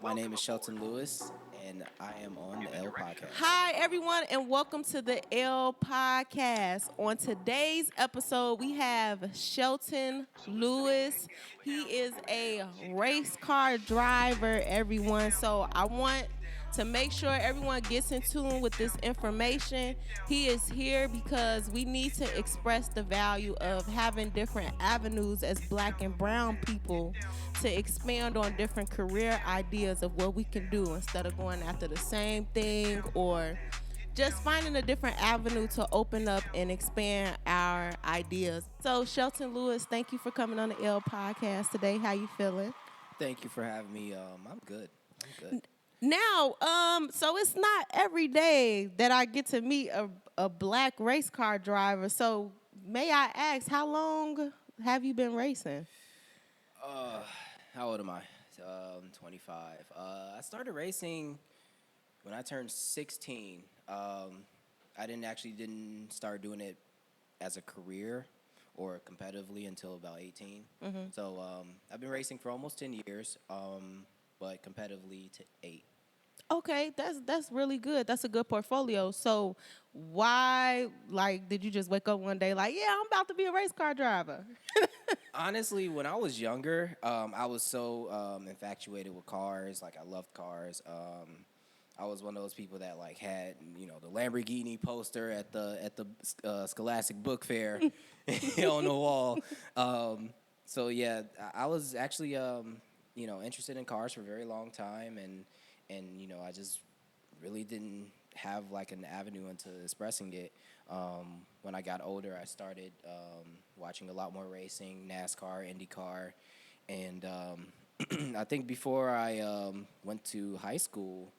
My name is Shelton Lewis, and I am on the L Podcast. Hi, everyone, and welcome to the L Podcast. On today's episode, we have Shelton Lewis. He is a race car driver, everyone. So I want to make sure everyone gets in tune with this information. He is here because we need to express the value of having different avenues as black and brown people to expand on different career ideas of what we can do instead of going after the same thing or just finding a different avenue to open up and expand our ideas. So Shelton Lewis, thank you for coming on the L podcast today. How you feeling? Thank you for having me. I'm good. I'm good. Now, so it's not every day that I get to meet a black race car driver. So may I ask, how long have you been racing? How old am I? 25. I started racing when I turned 16. I didn't start doing it as a career or competitively until about 18. So I've been racing for almost 10 years, but competitively to 8. Okay, that's really good. That's a good portfolio. So why did you just wake up one day like, yeah, I'm about to be a race car driver? Honestly, when I was younger, I was so infatuated with cars. Like, I loved cars. I was one of those people that like had the Lamborghini poster at the Scholastic Book Fair on the wall. So yeah, I was actually interested in cars for a very long time, and I just really didn't have like an avenue into expressing it. When I got older, I started watching a lot more racing, NASCAR, IndyCar, and I think before I went to high school,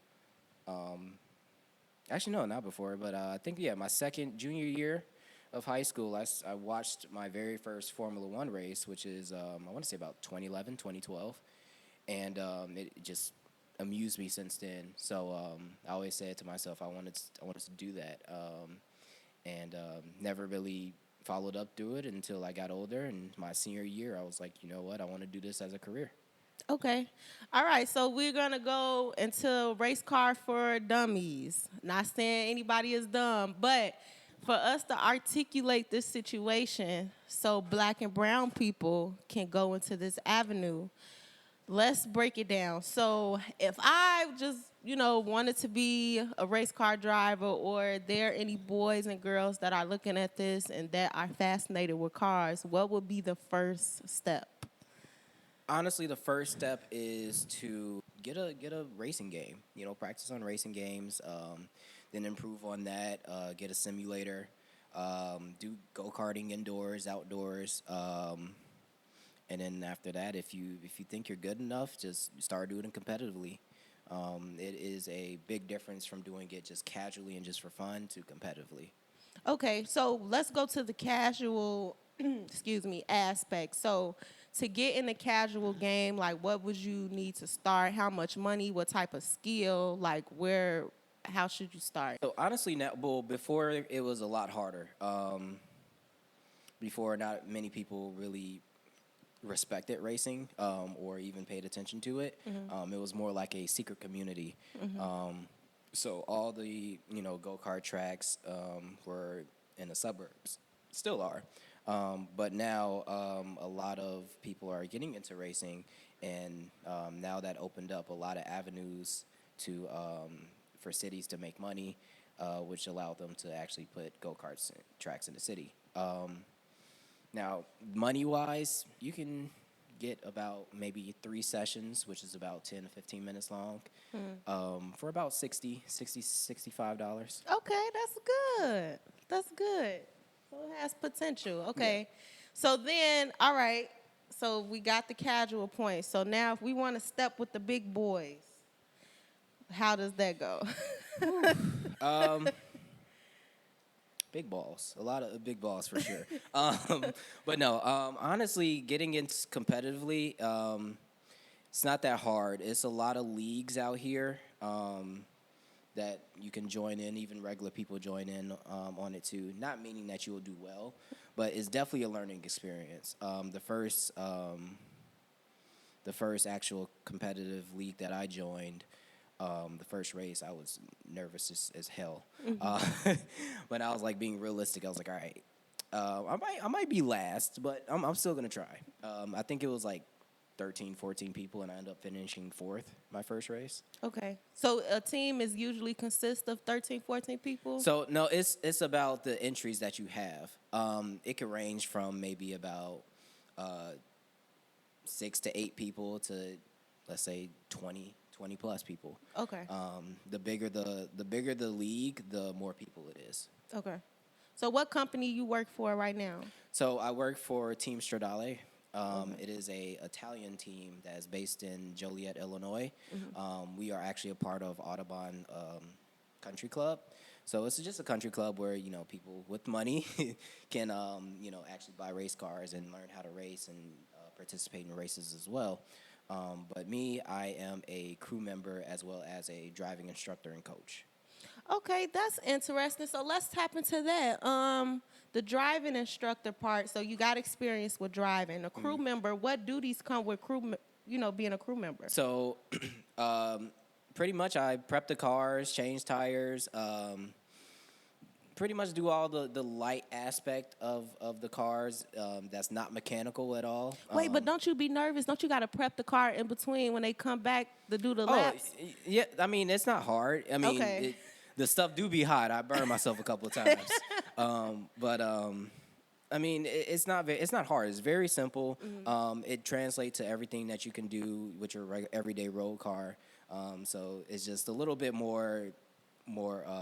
actually no, not before, but I think my second junior year of high school, I watched my very first Formula One race, which is I want to say about 2011, 2012, and it just amused me since then. So I always said to myself, I wanted to do that. And never really followed up through it until I got older. And my senior year, I was like, you know what, I want to do this as a career. Okay. All right, so we're gonna go into race car for dummies. Not saying anybody is dumb, but for us to articulate this situation so black and brown people can go into this avenue, let's break it down. So if I just, wanted to be a race car driver, or there are any boys and girls that are looking at this and that are fascinated with cars, what would be the first step? Honestly, the first step is to get a racing game. Practice on racing games, then improve on that. Get a simulator, do go karting indoors, outdoors. And then after that, if you think you're good enough, just start doing it competitively. It is a big difference from doing it just casually and just for fun to competitively. Okay, so let's go to the casual, excuse me, aspect. So to get in the casual game, like what would you need to start? How much money? What type of skill? Like how should you start? So honestly, before it was a lot harder. Before, not many people really respected racing or even paid attention to it. It was more like a secret community. So all the go kart tracks were in the suburbs, still are. But now a lot of people are getting into racing, and now that opened up a lot of avenues to for cities to make money, which allowed them to actually put go kart tracks in the city. Now, money-wise, you can get about maybe 3 sessions, which is about 10 to 15 minutes long, for about $65. Okay, that's good. That's good. So it has potential. Okay. Yeah. So then, all right. So we got the casual point. So now if we want to step with the big boys, how does that go? Big balls. A lot of big balls for sure. But no, honestly, getting into competitively, it's not that hard. It's a lot of leagues out here that you can join in. Even regular people join in on it too. Not meaning that you will do well, but it's definitely a learning experience. The the first actual competitive league that I joined, the first race, I was nervous as hell. But I was like being realistic. I was like, all right, I might be last, but I'm still gonna try. I think it was like 13, 14 people, and I ended up finishing fourth my first race. Okay. So a team is usually consists of 13, 14 people? So no, it's about the entries that you have. It could range from maybe about 6 to 8 people to, let's say, 20 plus people. Okay. The bigger the league, the more people it is. Okay. So what company you work for right now? So I work for Team Stradale. It is a Italian team that is based in Joliet, Illinois. We are actually a part of Audubon Country Club. So it's just a country club where, people with money can, actually buy race cars and learn how to race and participate in races as well. But me, I am a crew member as well as a driving instructor and coach. Okay, that's interesting. So let's tap into that. The driving instructor part. So you got experience with driving. A crew member. What duties come with being a crew member? So, pretty much I prep the cars, change tires. Pretty much do all the light aspect of the cars. That's not mechanical at all. Wait, but don't you be nervous? Don't you got to prep the car in between when they come back to do the laps? Yeah. I mean, it's not hard. I mean, Okay. The stuff do be hot. I burned myself a couple of times. But I mean, it's not hard. It's very simple. It translates to everything that you can do with your everyday road car. So it's just a little bit more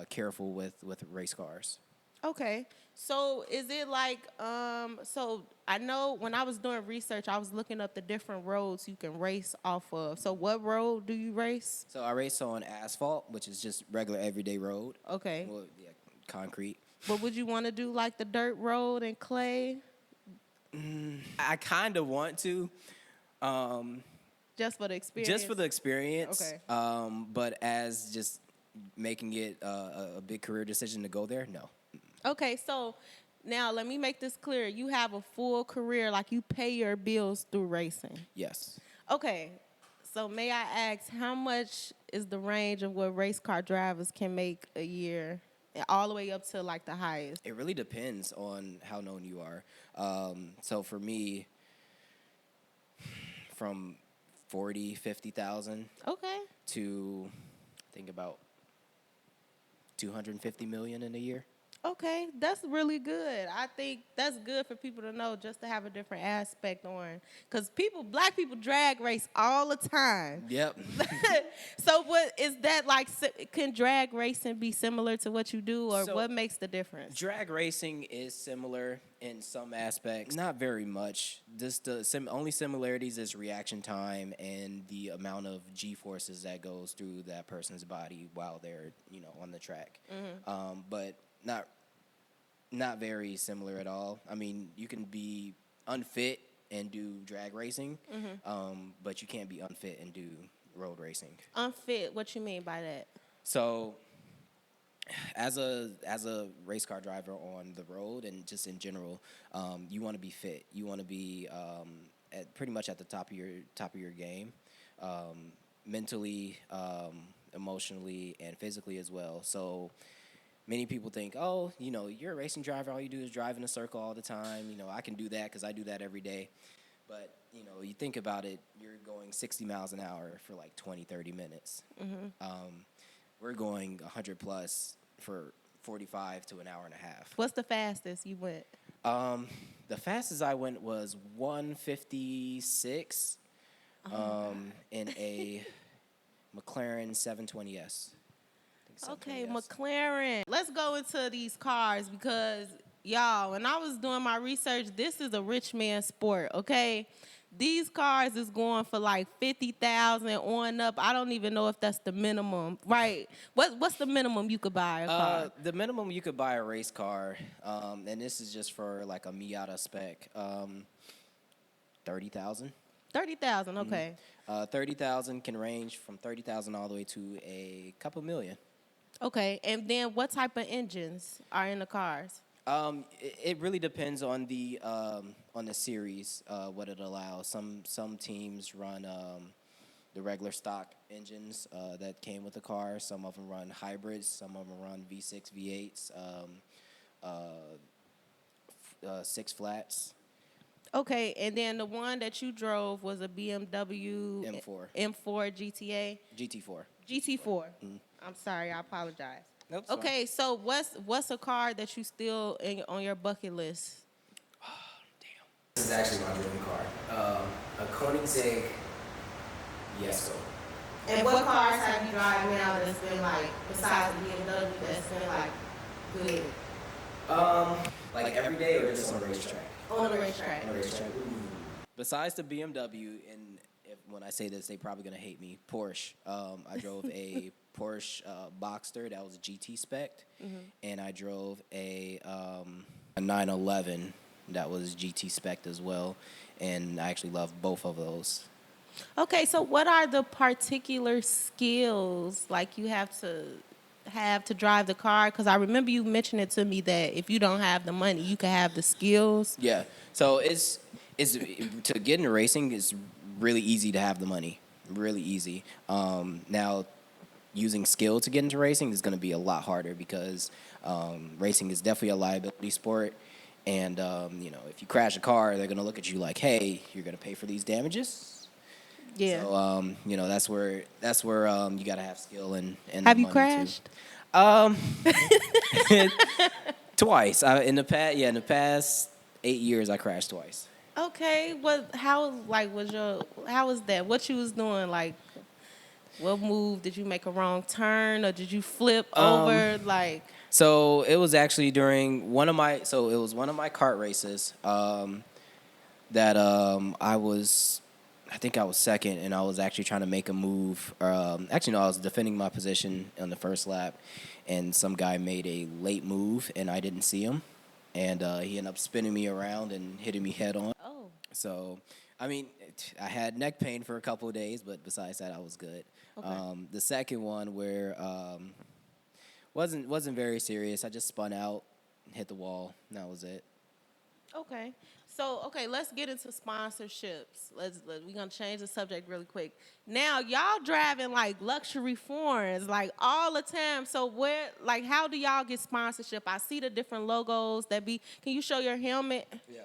careful with race cars. Okay. So is it like, so I know when I was doing research, I was looking up the different roads you can race off of. So what road do you race? So I race on asphalt, which is just regular everyday road. Okay. Well, yeah, concrete. But would you want to do like the dirt road and clay? I kind of want to. Just for the experience? Just for the experience. Okay. But as just making it a big career decision to go there, no. Okay, so now let me make this clear. You have a full career, like you pay your bills through racing. Yes. Okay, so may I ask, how much is the range of what race car drivers can make a year, all the way up to like the highest? It really depends on how known you are. So for me, from 40, 50,000 Okay. to I think about 250 million in a year. Okay, that's really good. I think that's good for people to know, just to have a different aspect on. Because black people drag race all the time. Yep. So what is that like? Can drag racing be similar to what you do, or So, what makes the difference? Drag racing is similar in some aspects, not very much. Just the only similarities is reaction time and the amount of G-forces that goes through that person's body while they're on the track. But not very similar at all. I mean, you can be unfit and do drag racing, but you can't be unfit and do road racing. Unfit, what you mean by that? So, as a race car driver on the road and just in general, you want to be fit. You want to be pretty much at the top of your game, mentally, emotionally, and physically as well. So many people think, oh, you're a racing driver. All you do is drive in a circle all the time. I can do that because I do that every day. But, you think about it, you're going 60 miles an hour for like 20, 30 minutes. We're going 100 plus for 45 to an hour and a half. What's the fastest you went? The fastest I went was 156 in a McLaren 720S. Okay, McLaren. Let's go into these cars because, y'all, when I was doing my research, this is a rich man sport, okay? These cars is going for like 50,000 on up. I don't even know if that's the minimum, right? What's the minimum you could buy a car? The minimum you could buy a race car, and this is just for like a Miata spec, 30,000. 30,000, okay. 30,000 can range from 30,000 all the way to a couple million. Okay, and then what type of engines are in the cars? It really depends on the series, what it allows. Some teams run the regular stock engines that came with the car. Some of them run hybrids. Some of them run V6, V8s, six flats. Okay, and then the one that you drove was a BMW M4. M4 GTA GT4. GT4. I'm sorry, I apologize. Nope, it's fine. Okay, so what's a car that you still on your bucket list? This is actually my dream car. A Koenigsegg Jesko. And what cars have you driven now that's been like, besides the BMW, that's been like good? Like every day or just on a racetrack? On the racetrack. On a racetrack. Besides the BMW, and when I say this, they probably gonna hate me. Porsche. I drove a Porsche Boxster that was GT spec, and I drove a 911 that was GT spec as well, and I actually love both of those. Okay, so what are the particular skills like you have to drive the car? Because I remember you mentioning to me that if you don't have the money, you can have the skills. Yeah. So it's to get into racing is really easy to have the money. Really easy. Now, using skill to get into racing is going to be a lot harder because racing is definitely a liability sport. And, if you crash a car, they're going to look at you like, hey, you're going to pay for these damages? Yeah. So, that's where you got to have skill and Have the you money crashed? Too. Twice. In the past 8 years, I crashed twice. Okay. How was that? What you was doing? Like, what move did you make a wrong turn or did you flip over? Like. So it was actually during one of my kart races that I think I was second, and I was actually trying to make a move. Actually, no, I was defending my position on the first lap, and some guy made a late move, and I didn't see him, and he ended up spinning me around and hitting me head on. Oh. So, I mean, I had neck pain for a couple of days, but besides that, I was good. Okay. The second one where wasn't very serious. I just spun out, hit the wall, and that was it. Okay. So, let's get into sponsorships. We're going to change the subject really quick. Now, y'all driving like luxury foreigns like all the time. So, how do y'all get sponsorship? I see the different logos can you show your helmet? Yeah.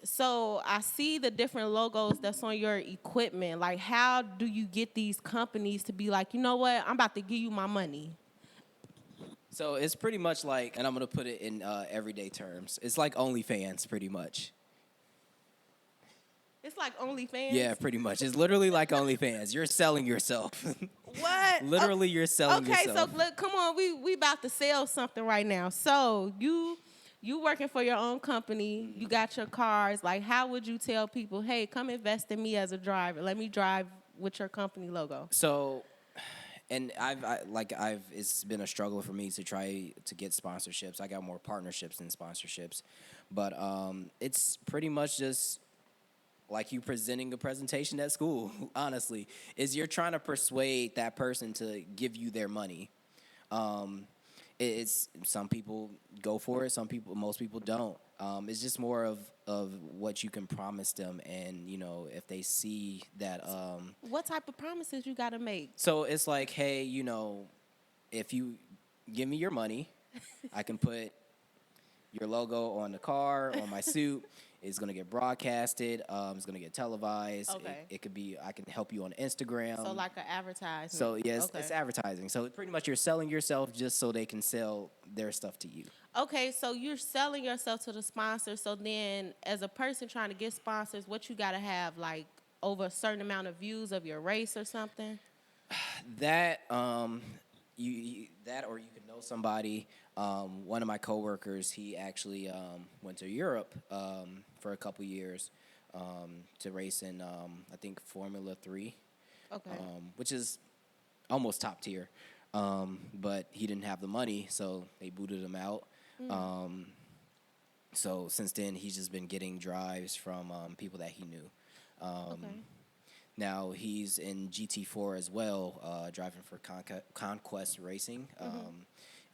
So, I see the different logos that's on your equipment. Like, how do you get these companies to be like, you know what, I'm about to give you my money? So it's pretty much like, and I'm going to put it in everyday terms. It's like OnlyFans, pretty much. It's like OnlyFans? Yeah, pretty much. It's literally like OnlyFans. You're selling yourself. What? Literally, you're selling yourself. Okay, so look, come on, we about to sell something right now. So you working for your own company, you got your cars. Like, how would you tell people, hey, come invest in me as a driver. Let me drive with your company logo. So, and it's been a struggle for me to try to get sponsorships. I got more partnerships than sponsorships, but it's pretty much just like you presenting a presentation at school. Honestly, is you're trying to persuade that person to give you their money. It's some people go for it. Most people don't. It's just more of what you can promise them, and if they see that. What type of promises you got to make? So it's like, hey, if you give me your money, I can put your logo on the car, on my suit. It's gonna get broadcasted. It's gonna get televised. Okay. It could be. I can help you on Instagram. So like an advertisement. So yes, Okay. it's advertising. So pretty much you're selling yourself just so they can sell their stuff to you. Okay, so you're selling yourself to the sponsor. So then, as a person trying to get sponsors, what you gotta have, like over a certain amount of views of your race or something? That that or you could know somebody. One of my coworkers, he actually went to Europe for a couple years to race in I think Formula 3, Okay. which is almost top tier. But he didn't have the money, so they booted him out. So since then, he's just been getting drives from people that he knew. Okay. Now he's in GT4 as well, driving for Conquest Racing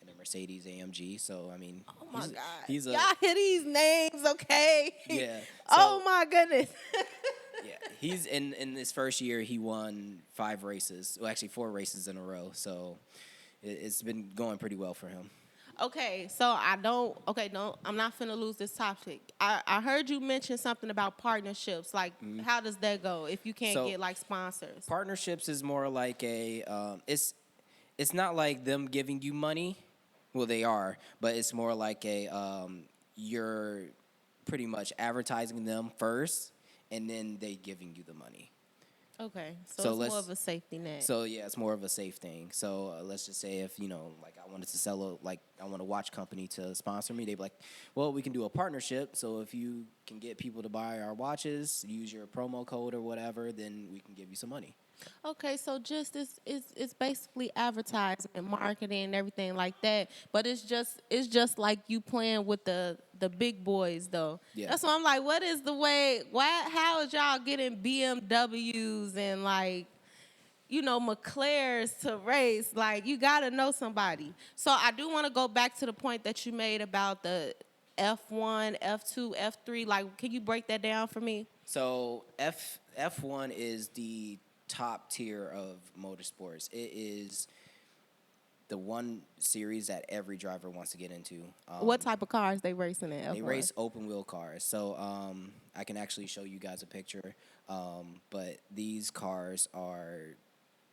in Mercedes AMG. So I mean, Oh my God. he's a Y'all hear these names, okay? yeah. Oh So, my goodness. yeah, he's in his first year he won 5 races. Well, actually 4 races in a row. So it's been going pretty well for him. Okay, so I'm not finna lose this topic. I heard you mention something about partnerships. Like, how does that go if you can't So, get like sponsors? Partnerships is more like it's not like them giving you money. Well, they are, but it's more like you're pretty much advertising them first, and then they giving you the money. Okay, so So it's more let's- of a safety net. So yeah, it's more of a safe thing. So let's just say if like I wanted to I want a watch company to sponsor me, they'd be like, well, we can do a partnership. So if you can get people to buy our watches, use your promo code or whatever, then we can give you some money. Okay, so just it's basically advertising and marketing and everything like that. But it's just like you playing with the big boys though. Yeah. That's why I'm like, what is the way? How is y'all getting BMWs and like McLarens to race? Like you gotta know somebody. So I do want to go back to the point that you made about the F1, F2, F3. Like, can you break that down for me? So F1 is the top tier of motorsports. It is the one series that every driver wants to get into. What type of cars they racing in F1? They race open wheel cars. So I can actually show you guys a picture. But these cars are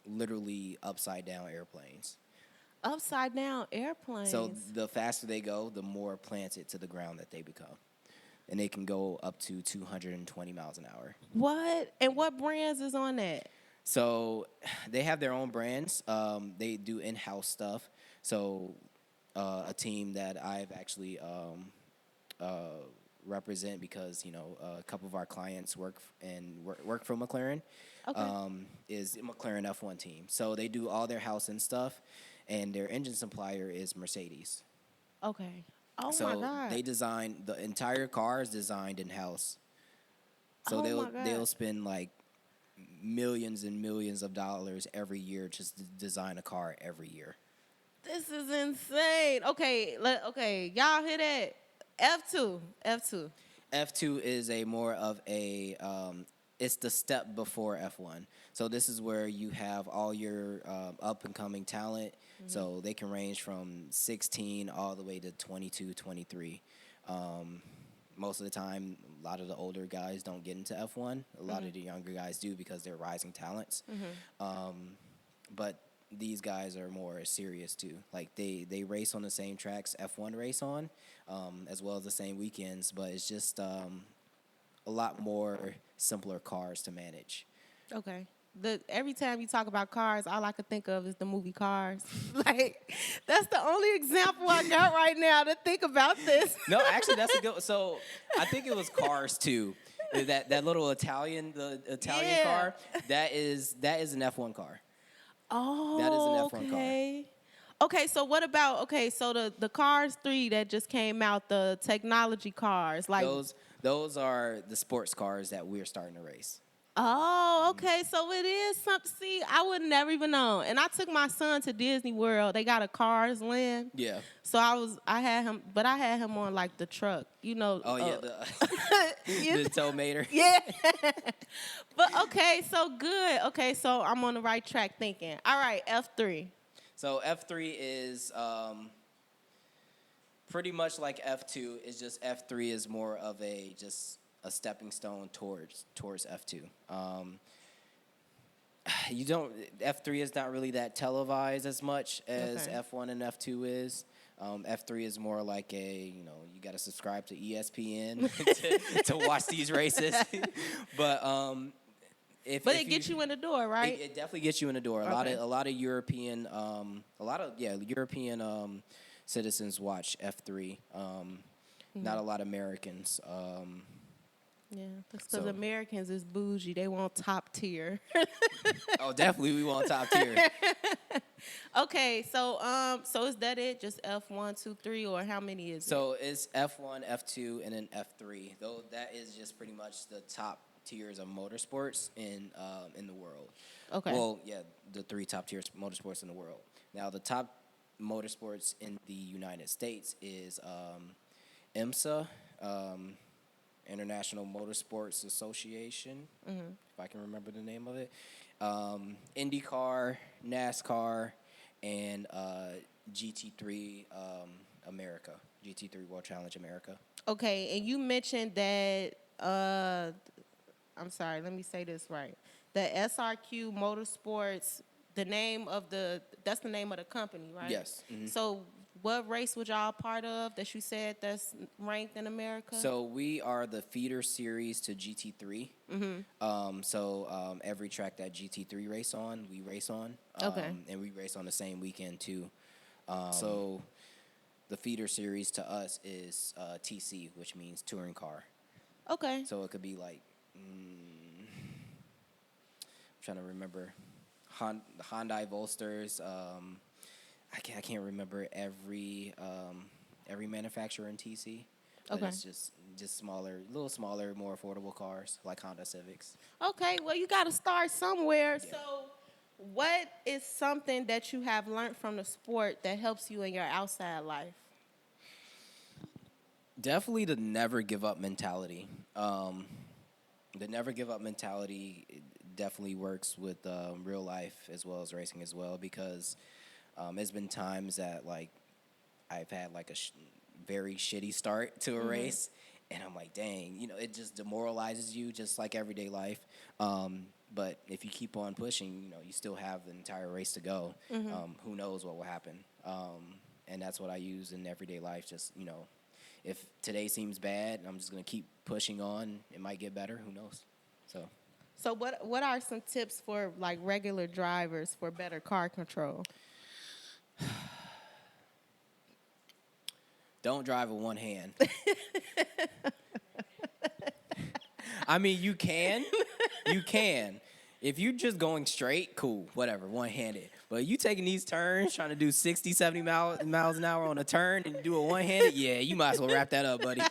literally upside down airplanes. Upside down airplanes. So the faster they go, the more planted to the ground that they become. And they can go up to 220 miles an hour. What? And what brands is on that? So they have their own brands. They do in-house stuff. So a team that I've actually represent because a couple of our clients work for McLaren. Okay. Is McLaren F1 team. So they do all their house and stuff, and their engine supplier is Mercedes. Okay. Oh So my God. they design the entire car is designed in house. So Oh my God. they'll spend like millions and millions of dollars every year just to design a car every year. This is insane. Okay. Okay. Y'all hear that? F2. F2 is a more of a it's the step before F1. So this is where you have all your up and coming talent. Mm-hmm. So they can range from 16 all the way to 22, 23. Most of the time, a lot of the older guys don't get into F1. A lot of the younger guys do because they're rising talents. But these guys are more serious too. Like they race on the same tracks F1 race on, as well as the same weekends. But it's just a lot more simpler cars to manage. Okay. Every time you talk about cars, all I could think of is the movie Cars. Like, that's the only example I got right now to think about this. No, actually, that's a good. So I think it was Cars 2. That little Italian car. That is an F1 car. Oh, that is an F1 car. Okay, so what about so the Cars 3 that just came out, the technology cars, like those are the sports cars that we're starting to race. Oh, okay. So it is something. See, I would never even know. And I took my son to Disney World. They got a Cars Land. Yeah. So I had him on like the truck, Oh yeah, the tow mater. Yeah. But okay, so good. Okay, so I'm on the right track thinking. All right, F3. So F3 is pretty much like F2. It's just F3 is more of a stepping stone towards F2. F3 is not really that televised as much as F1 and F2 is. F3 is more like you got to subscribe to ESPN to watch these races. But it gets you in the door, right? It definitely gets you in the door. A lot of European European citizens watch F3. Not a lot of Americans. Yeah, that's because Americans is bougie. They want top tier. Oh, definitely, we want top tier. Okay, so is that it? Just F1, 2, 3, or how many is it? So it's F1, F2, and then F3. Though that is just pretty much the top tiers of motorsports in the world. Okay. Well, yeah, the 3 top tiers motorsports in the world. Now the top motorsports in the United States is IMSA, International Motorsports Association, if I can remember the name of it. IndyCar, NASCAR, and GT3 America, GT3 World Challenge America. Okay, and you mentioned that, I'm sorry, let me say this right. The SRQ Motorsports, that's the name of the company, right? Yes. So what race was y'all part of that you said that's ranked in America? So we are the feeder series to GT3. Every track that GT3 race on, we race on. Okay. And we race on the same weekend too. So the feeder series to us is TC, which means touring car. Okay. So it could be like, I'm trying to remember, Hyundai Volsters. I can't remember every manufacturer in TC. But Okay. it's just smaller, a little smaller, more affordable cars like Honda Civics. Okay, well, you got to start somewhere. Yeah. So what is something that you have learned from the sport that helps you in your outside life? Definitely the never give up mentality. The never give up mentality definitely works with real life as well as racing as well, because there's been times that like I've had like a very shitty start to a race, and I'm like, dang, it just demoralizes you just like everyday life. But if you keep on pushing, you still have the entire race to go. Who knows what will happen? And that's what I use in everyday life. Just, if today seems bad, I'm just going to keep pushing on. It might get better. Who knows? So what are some tips for like regular drivers for better car control? Don't drive with one hand. I mean, you can. If you're just going straight, cool, whatever, one-handed. But you taking these turns, trying to do 60, 70 miles an hour on a turn and do it one-handed, yeah, you might as well wrap that up, buddy.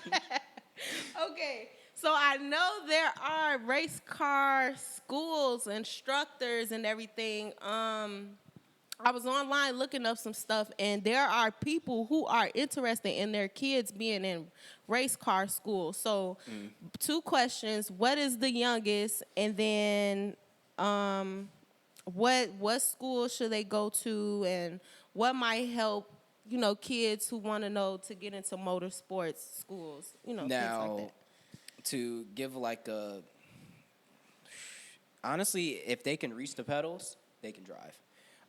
Okay, so I know there are race car schools, instructors, and everything. I was online looking up some stuff, and there are people who are interested in their kids being in race car school. So, 2 questions: what is the youngest, and then what school should they go to, and what might help kids who want to know to get into motorsports schools, things like that. To give like honestly, if they can reach the pedals, they can drive.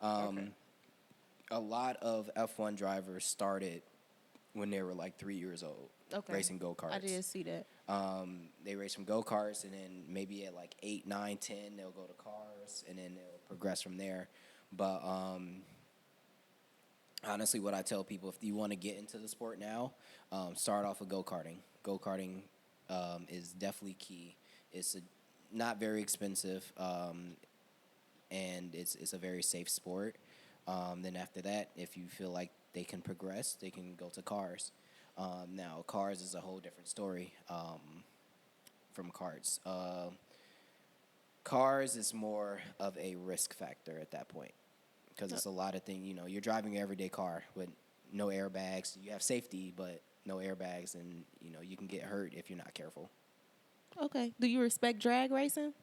Okay. A lot of F1 drivers started when they were like 3 years old, racing go-karts. I did see that. They race from go-karts, and then maybe at like 8, 9, 10, they'll go to cars, and then they'll progress from there. But honestly, what I tell people, if you want to get into the sport now, start off with go-karting. Go-karting is definitely key. It's not very expensive, and it's a very safe sport. Then after that, if you feel like they can progress, they can go to cars. Now, cars is a whole different story from karts. Cars is more of a risk factor at that point, because it's a lot of things. You're driving your everyday car with no airbags. You have safety, but no airbags, and you can get hurt if you're not careful. Okay. Do you respect drag racing?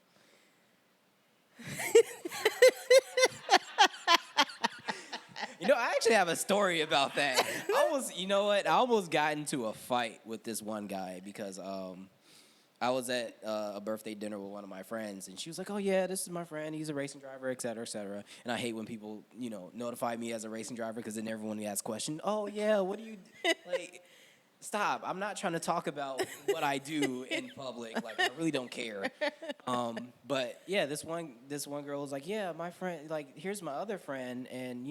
I actually have a story about that. I almost got into a fight with this one guy because I was at a birthday dinner with one of my friends, and she was like, "Oh yeah, this is my friend. He's a racing driver, et cetera, et cetera." And I hate when people, notify me as a racing driver, because then everyone asks questions. Oh yeah, what do you like? Stop! I'm not trying to talk about what I do in public. Like, I really don't care. But yeah, this one girl was like, "Yeah, my friend. Like, here's my other friend, and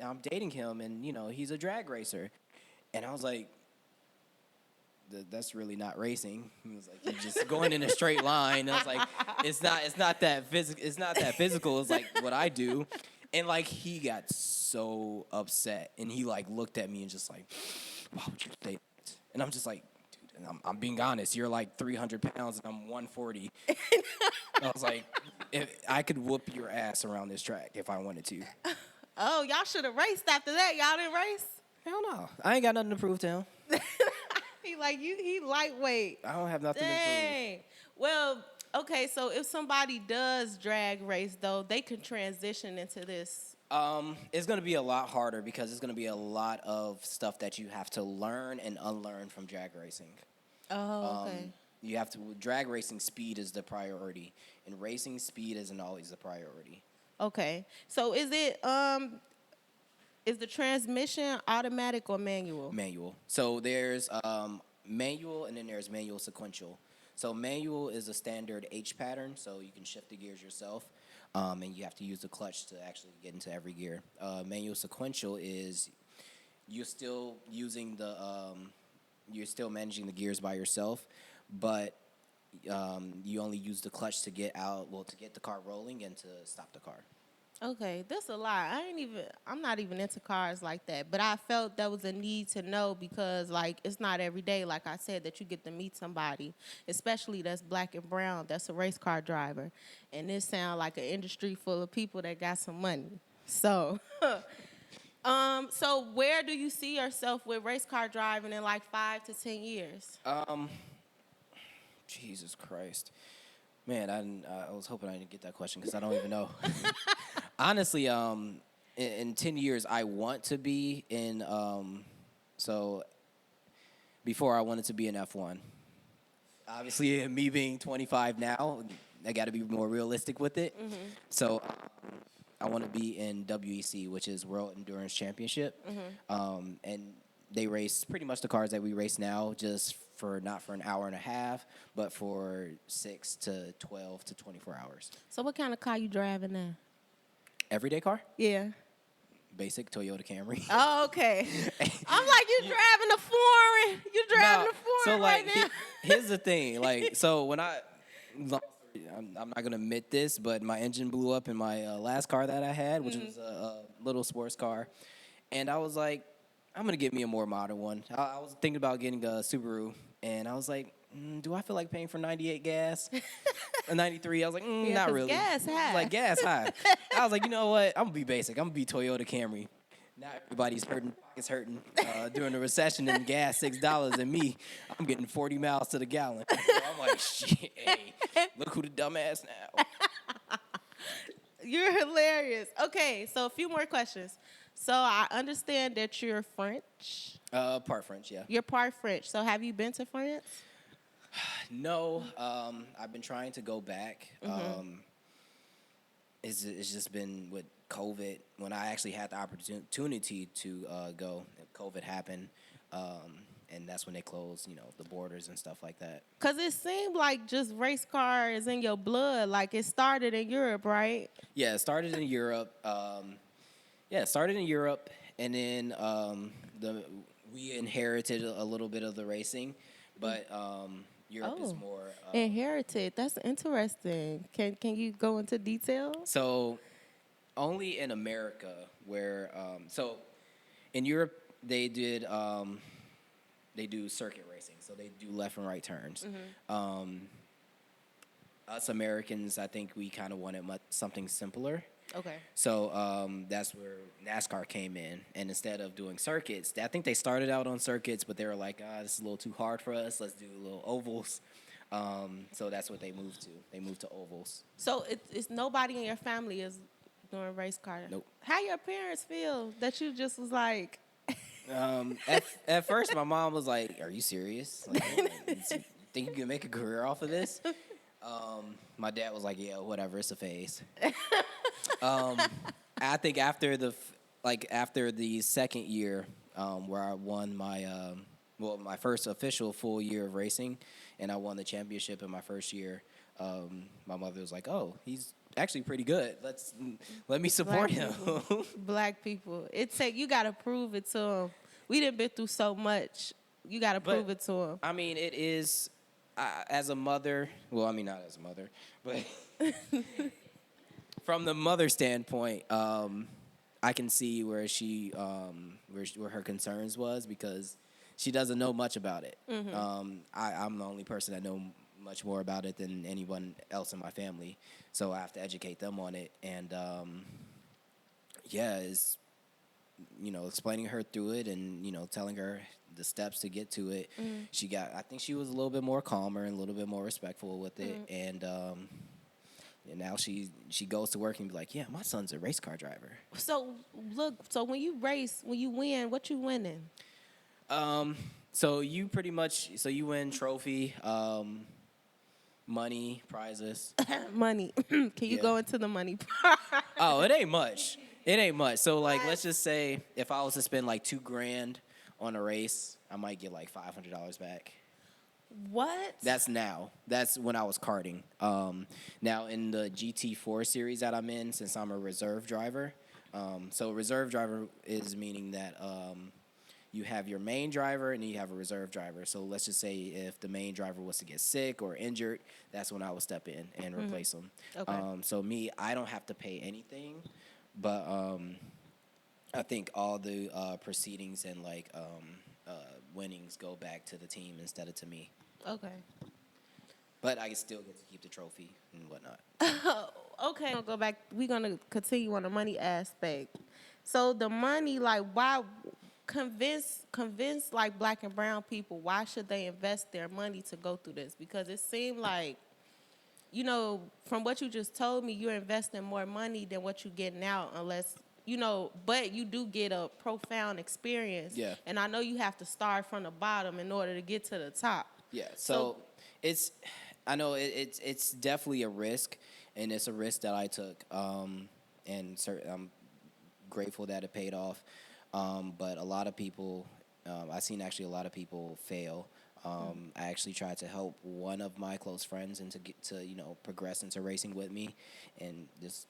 I'm dating him, and he's a drag racer." And I was like, "That's really not racing." He was like, "You're just going in a straight line." And I was like, "It's not that physical. It's not that physical. It's like what I do." And like, he got so upset, and he like looked at me and just like, "Why would you say that?" And I'm just like, "Dude, I'm being honest. You're like 300 pounds, and I'm 140. I was like, I could whoop your ass around this track if I wanted to. Oh, y'all should have raced after that. Y'all didn't race? Hell no. I ain't got nothing to prove to him. He lightweight. I don't have nothing to prove. Dang. Well, okay, so if somebody does drag race, though, they can transition into this. It's going to be a lot harder because it's going to be a lot of stuff that you have to learn and unlearn from drag racing. Oh, okay. You have to, drag racing speed is the priority, and racing speed isn't always the priority. Okay. So is the transmission automatic or manual? Manual. So there's manual and then there's manual sequential. So manual is a standard H pattern, so you can shift the gears yourself, and you have to use the clutch to actually get into every gear. Manual sequential is you're still using you're still managing the gears by yourself, but you only use the clutch to get to get the car rolling and to stop the car. Okay, that's a lot. I'm not even into cars like that, but I felt that was a need to know because, like, it's not every day, like I said, that you get to meet somebody, especially that's black and brown, that's a race car driver. And this sounds like an industry full of people that got some money. So, so where do you see yourself with race car driving in like 5 to 10 years? Jesus Christ. Man, I was hoping I didn't get that question because I don't even know. Honestly, in 10 years, I want to be in, so before I wanted to be in F1. Obviously, me being 25 now, I got to be more realistic with it. Mm-hmm. So I want to be in WEC, which is World Endurance Championship. Mm-hmm. And they race pretty much the cars that we race now, just not for an hour and a half, but for 6 to 12 to 24 hours. So what kind of car you driving now? Everyday car? Yeah. Basic Toyota Camry. Oh, okay. I'm like, you driving a foreign. You driving a foreign so like, right now. Here's the thing. Like, so when I'm not going to admit this, but my engine blew up in my last car that I had, which was a little sports car. And I was like, I'm going to get me a more modern one. I was thinking about getting a Subaru, and I was like, do I feel like paying for 98 gas? A 93? I was like, not really. Gas high. Like, gas high. I was like, you know what? I'm going to be basic. I'm going to be Toyota Camry. Now everybody's hurting, pockets hurting during the recession and gas $6, and me, I'm getting 40 miles to the gallon. So I'm like, shit, hey, look who the dumbass now. You're hilarious. Okay, so a few more questions. So I understand that you're French. Part French, yeah. You're part French. So have you been to France? No, I've been trying to go back. Mm-hmm. It's just been with COVID. When I actually had the opportunity to go, COVID happened, and that's when they closed, the borders and stuff like that. Because it seemed like just race car is in your blood. Like, it started in Europe, right? Yeah, it started in Europe. And then we inherited a little bit of the racing, but Europe is more inherited. That's interesting. Can you go into detail? So, only in America where so in Europe they do circuit racing, so they do left and right turns. Mm-hmm. Us Americans, I think we kind of wanted something simpler. Okay. So that's where NASCAR came in, and instead of doing circuits, I think they started out on circuits, but they were like, this is a little too hard for us. Let's do little ovals. So that's what they moved to. They moved to ovals. So it's nobody in your family is doing race car? Nope. How your parents feel that you just was like? At first, my mom was like, "Are you serious? Like, think you can make a career off of this?" My dad was like, "Yeah, whatever. It's a phase." I think after the second year, where I won my first official full year of racing, and I won the championship in my first year, my mother was like, "Oh, he's actually pretty good. Let me support him." Black people, you gotta prove it to them. We done been through so much. You gotta prove it to them. I mean, it is as a mother. Well, I mean, not as a mother, but from the mother standpoint, I can see where where her concerns was, because she doesn't know much about it. Mm-hmm. I'm the only person that know much more about it than anyone else in my family, so I have to educate them on it. And yeah, is explaining her through it and telling her the steps to get to it. I think she was a little bit more calmer and a little bit more respectful with it, and now she goes to work and be like, yeah, my son's a race car driver. So look, so when you race, when you win, what you winning? So you win trophy, money, prizes. Money. Can you Yeah. go into the money? Oh, it ain't much. It ain't much. So like, let's just say if I was to spend like $2,000 on a race, I might get like $500 back. What? That's now. That's when I was karting. Now in the GT4 series that I'm in, since I'm a reserve driver. So reserve driver is meaning that you have your main driver and you have a reserve driver. So let's just say if the main driver was to get sick or injured, that's when I would step in and replace them. Okay. So me, I don't have to pay anything, but I think all the proceedings and like winnings go back to the team instead of to me. Okay. But I still get to keep the trophy and whatnot. Okay. We'll go back. We're gonna continue on the money aspect. So the money, like, why convince like black and brown people? Why should they invest their money to go through this? Because it seemed like, from what you just told me, you're investing more money than what you're getting out, unless. But you do get a profound experience. Yeah. And I know you have to start from the bottom in order to get to the top. Yeah. So I know it's definitely a risk, and it's a risk that I took. And I'm grateful that it paid off. But a lot of people, I've seen actually a lot of people fail. I actually tried to help one of my close friends and to get to progress into racing with me, and just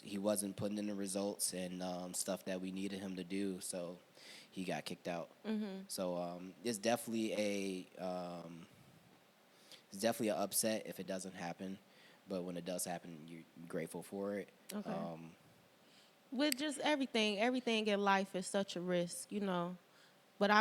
he wasn't putting in the results and stuff that we needed him to do, so he got kicked out. So it's definitely an upset if it doesn't happen, but when it does happen, you're grateful for it. Okay. With just everything in life is such a risk, But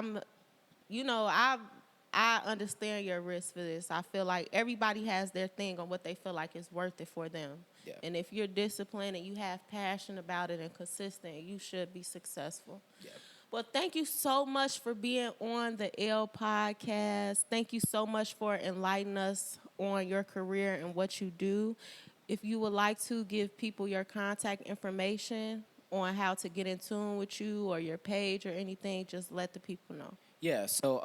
I understand your risk for this. I feel like everybody has their thing on what they feel like is worth it for them. Yeah. And if you're disciplined and you have passion about it and consistent, you should be successful. Yeah. Well, thank you so much for being on the L podcast. Thank you so much for enlightening us on your career and what you do. If you would like to give people your contact information on how to get in tune with you or your page or anything, just let the people know. Yeah, so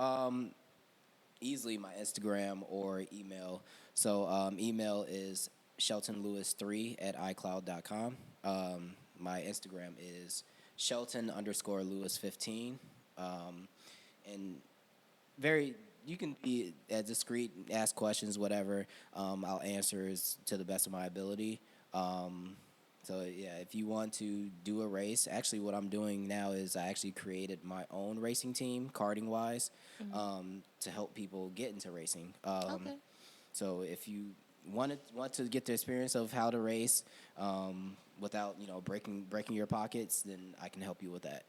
easily my Instagram or email. So email is sheltonlewis3@icloud.com. My Instagram is Shelton_Lewis15. And you can be as discreet, ask questions, whatever. I'll answer to the best of my ability. So yeah, if you want to do a race, actually what I'm doing now is I actually created my own racing team, karting wise, to help people get into racing. Okay. So if you want to get the experience of how to race without breaking your pockets, then I can help you with that.